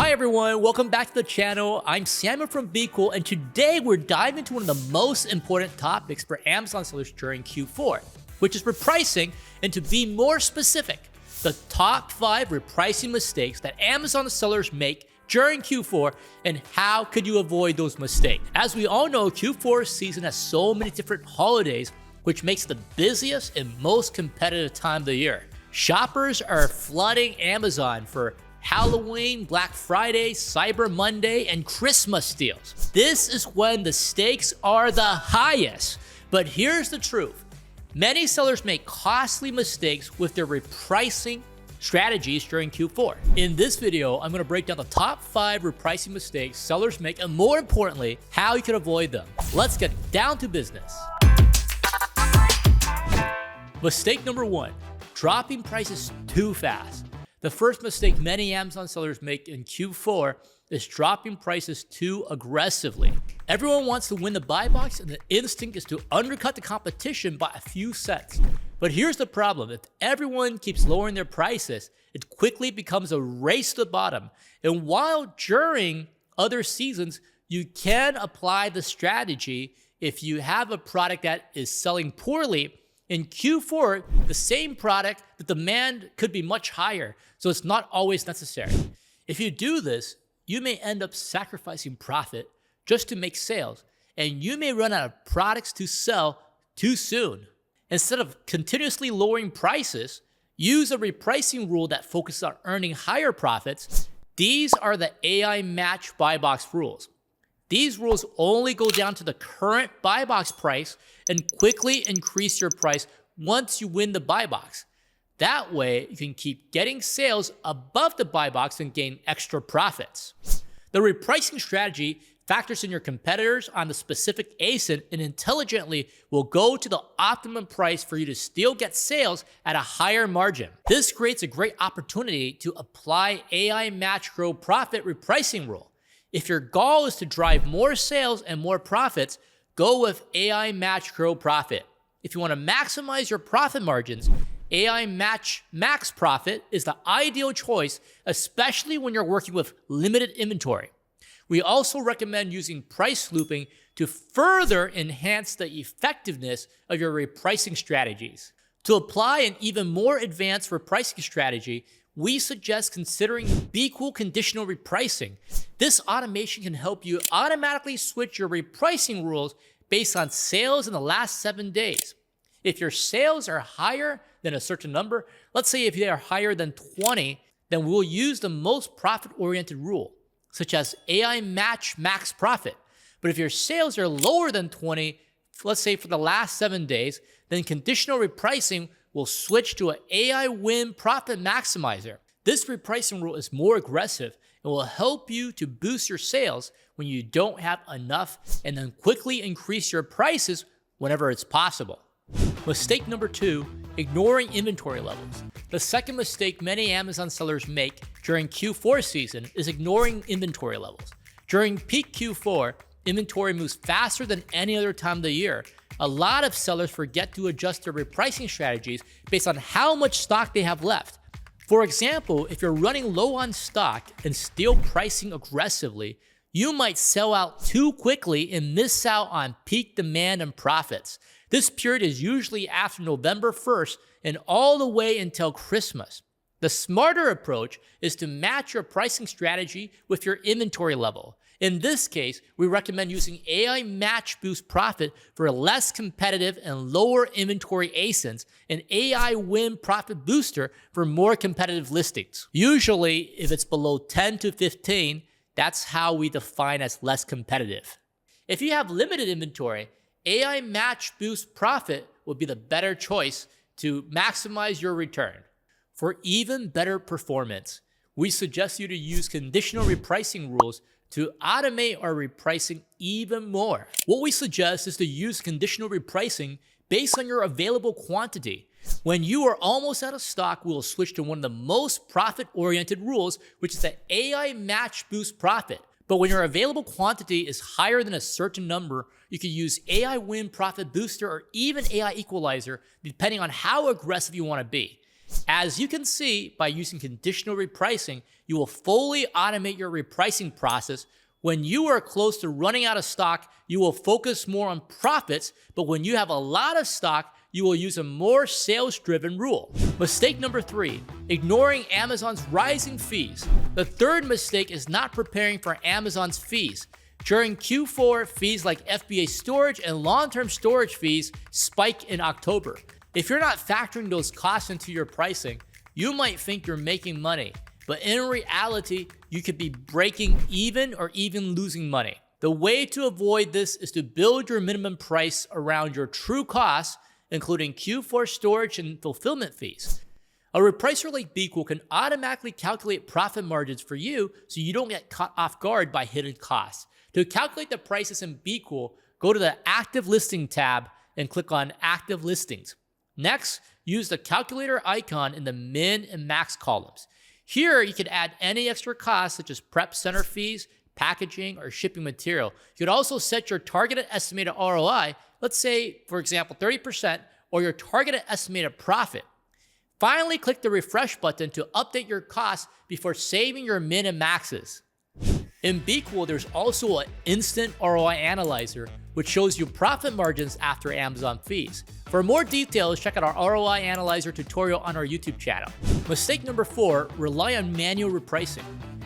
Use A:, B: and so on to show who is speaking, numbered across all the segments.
A: Hi everyone, welcome back to the channel. I'm Samuel from BQool, and today we're diving into one of the most important topics for Amazon sellers during Q4, which is repricing, and to be more specific, the top 5 repricing mistakes that Amazon sellers make during Q4 and how could you avoid those mistakes. As we all know, Q4 season has so many different holidays, which makes the busiest and most competitive time of the year. Shoppers are flooding Amazon for Halloween, Black Friday, Cyber Monday, and Christmas deals. This is when the stakes are the highest. But here's the truth. Many sellers make costly mistakes with their repricing strategies during Q4. In this video, I'm going to break down the top 5 repricing mistakes sellers make, and more importantly, how you can avoid them. Let's get down to business. Mistake number 1, dropping prices too fast. The first mistake many Amazon sellers make in Q4 is dropping prices too aggressively. Everyone wants to win the buy box, and the instinct is to undercut the competition by a few cents. But here's the problem. If everyone keeps lowering their prices, it quickly becomes a race to the bottom. And while during other seasons, you can apply the strategy if you have a product that is selling poorly. In Q4, the same product, the demand could be much higher, so it's not always necessary. If you do this, you may end up sacrificing profit just to make sales, and you may run out of products to sell too soon. Instead of continuously lowering prices, use a repricing rule that focuses on earning higher profits. These are the AI match buy box rules. These rules only go down to the current buy box price and quickly increase your price once you win the buy box. That way, you can keep getting sales above the buy box and gain extra profits. The repricing strategy factors in your competitors on the specific ASIN and intelligently will go to the optimum price for you to still get sales at a higher margin. This creates a great opportunity to apply AI match grow profit repricing rule. If your goal is to drive more sales and more profits, go with AI match grow profit. If you want to maximize your profit margins, AI match max profit is the ideal choice, especially when you're working with limited inventory. We also recommend using price looping to further enhance the effectiveness of your repricing strategies. To apply an even more advanced repricing strategy, we suggest considering BQool conditional repricing. This automation can help you automatically switch your repricing rules based on sales in the last 7 days. If your sales are higher than a certain number, let's say if they are higher than 20, then we'll use the most profit-oriented rule, such as AI match max profit. But if your sales are lower than 20, let's say for the last 7 days, then conditional repricing will switch to an AI win profit maximizer. This repricing rule is more aggressive and will help you to boost your sales when you don't have enough, and then quickly increase your prices whenever it's possible. Mistake number 2, ignoring inventory levels. The second mistake many Amazon sellers make during Q4 season is ignoring inventory levels. During peak Q4, inventory moves faster than any other time of the year. A lot of sellers forget to adjust their repricing strategies based on how much stock they have left. For example, if you're running low on stock and still pricing aggressively, you might sell out too quickly and miss out on peak demand and profits. This period is usually after November 1st and all the way until Christmas. The smarter approach is to match your pricing strategy with your inventory level. In this case, we recommend using AI match boost profit for a less competitive and lower inventory ASINs, and AI win profit booster for more competitive listings. Usually, if it's below 10 to 15, that's how we define as less competitive. If you have limited inventory, AI match boost profit would be the better choice to maximize your return. For even better performance, we suggest you to use conditional repricing rules to automate our repricing even more. What we suggest is to use conditional repricing based on your available quantity. When you are almost out of stock, we'll switch to one of the most profit-oriented rules, which is the AI match boost profit. But when your available quantity is higher than a certain number, you can use AI win profit booster or even AI equalizer, depending on how aggressive you want to be. As you can see, by using conditional repricing, you will fully automate your repricing process. When you are close to running out of stock, you will focus more on profits, but when you have a lot of stock, you will use a more sales-driven rule. Mistake number 3, ignoring Amazon's rising fees. The third mistake is not preparing for Amazon's fees. During Q4, fees like FBA storage and long-term storage fees spike in October. If you're not factoring those costs into your pricing, you might think you're making money, but in reality, you could be breaking even or even losing money. The way to avoid this is to build your minimum price around your true costs, including Q4 storage and fulfillment fees. A repricer like BQool can automatically calculate profit margins for you so you don't get caught off guard by hidden costs. To calculate the prices in BQool, go to the Active Listing tab and click on Active Listings. Next, use the calculator icon in the min and max columns. Here, you can add any extra costs such as prep center fees, packaging, or shipping material. You could also set your targeted estimated ROI, let's say, for example, 30%, or your targeted estimated profit. Finally, click the refresh button to update your costs before saving your min and maxes. In BQool, there's also an instant ROI analyzer, which shows you profit margins after Amazon fees. For more details, check out our ROI analyzer tutorial on our YouTube channel. Mistake number 4, rely on manual repricing.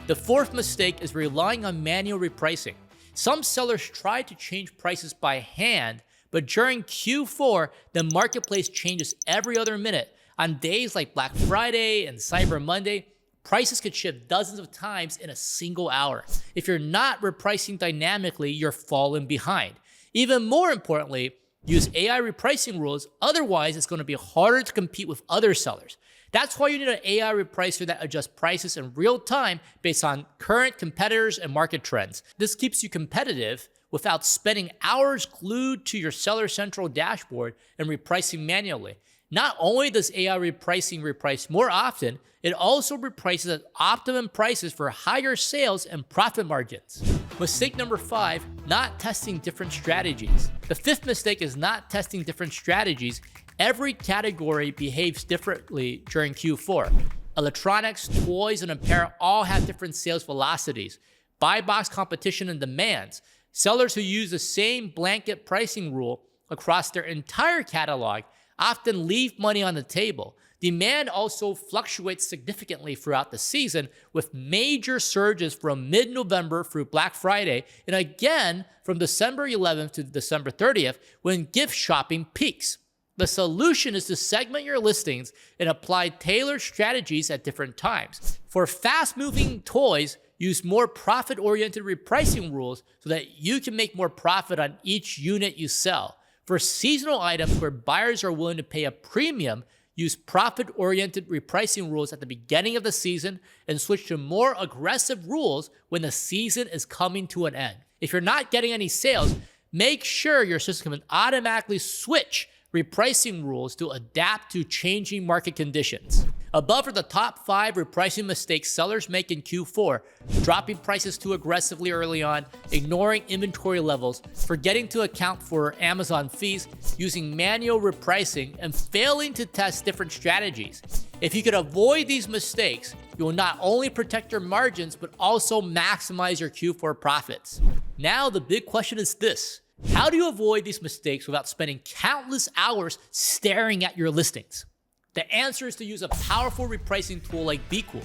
A: The fourth mistake is relying on manual repricing. Some sellers try to change prices by hand, but during Q4, the marketplace changes every other minute. On days like Black Friday and Cyber Monday, prices could shift dozens of times in a single hour. If you're not repricing dynamically, you're falling behind. Even more importantly, use AI repricing rules, otherwise it's going to be harder to compete with other sellers. That's why you need an AI repricer that adjusts prices in real time based on current competitors and market trends. This keeps you competitive without spending hours glued to your Seller Central dashboard and repricing manually. Not only does AI repricing reprice more often, it also reprices at optimum prices for higher sales and profit margins. Mistake number 5, not testing different strategies. The fifth mistake is not testing different strategies. Every category behaves differently during Q4. Electronics, toys, and apparel all have different sales velocities, buy box competition, and demands. Sellers who use the same blanket pricing rule across their entire catalog often leave money on the table. Demand also fluctuates significantly throughout the season, with major surges from mid-November through Black Friday, and again from December 11th to December 30th when gift shopping peaks. The solution is to segment your listings and apply tailored strategies at different times. For fast-moving toys, use more profit-oriented repricing rules so that you can make more profit on each unit you sell. For seasonal items where buyers are willing to pay a premium, use profit-oriented repricing rules at the beginning of the season and switch to more aggressive rules when the season is coming to an end. If you're not getting any sales, make sure your system can automatically switch repricing rules to adapt to changing market conditions. Above are the top 5 repricing mistakes sellers make in Q4: dropping prices too aggressively early on, ignoring inventory levels, forgetting to account for Amazon fees, using manual repricing, and failing to test different strategies. If you could avoid these mistakes, you will not only protect your margins, but also maximize your Q4 profits. Now, the big question is this: how do you avoid these mistakes without spending countless hours staring at your listings? The answer is to use a powerful repricing tool like BQool.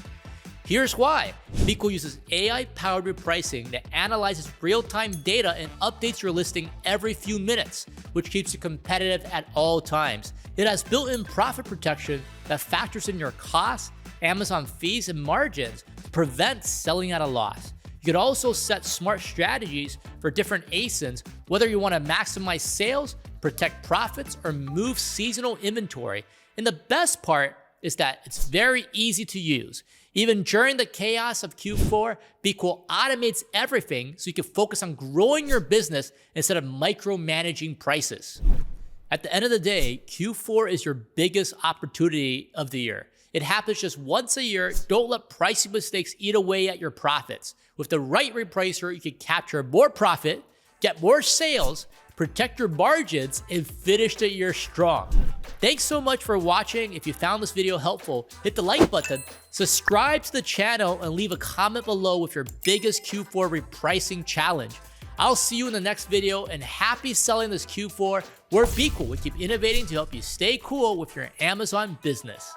A: Here's why. BQool uses AI-powered repricing that analyzes real-time data and updates your listing every few minutes, which keeps you competitive at all times. It has built-in profit protection that factors in your costs, Amazon fees, and margins to prevent selling at a loss. You could also set smart strategies for different ASINs, whether you want to maximize sales, protect profits, or move seasonal inventory. And the best part is that it's very easy to use. Even during the chaos of Q4, BQool automates everything so you can focus on growing your business instead of micromanaging prices. At the end of the day, Q4 is your biggest opportunity of the year. It happens just once a year. Don't let pricing mistakes eat away at your profits. With the right repricer, you can capture more profit, get more sales, protect your margins, and finish the year strong. Thanks so much for watching. If you found this video helpful, hit the like button, subscribe to the channel, and leave a comment below with your biggest Q4 repricing challenge. I'll see you in the next video, and happy selling this Q4. We're BQool. We keep innovating to help you stay cool with your Amazon business.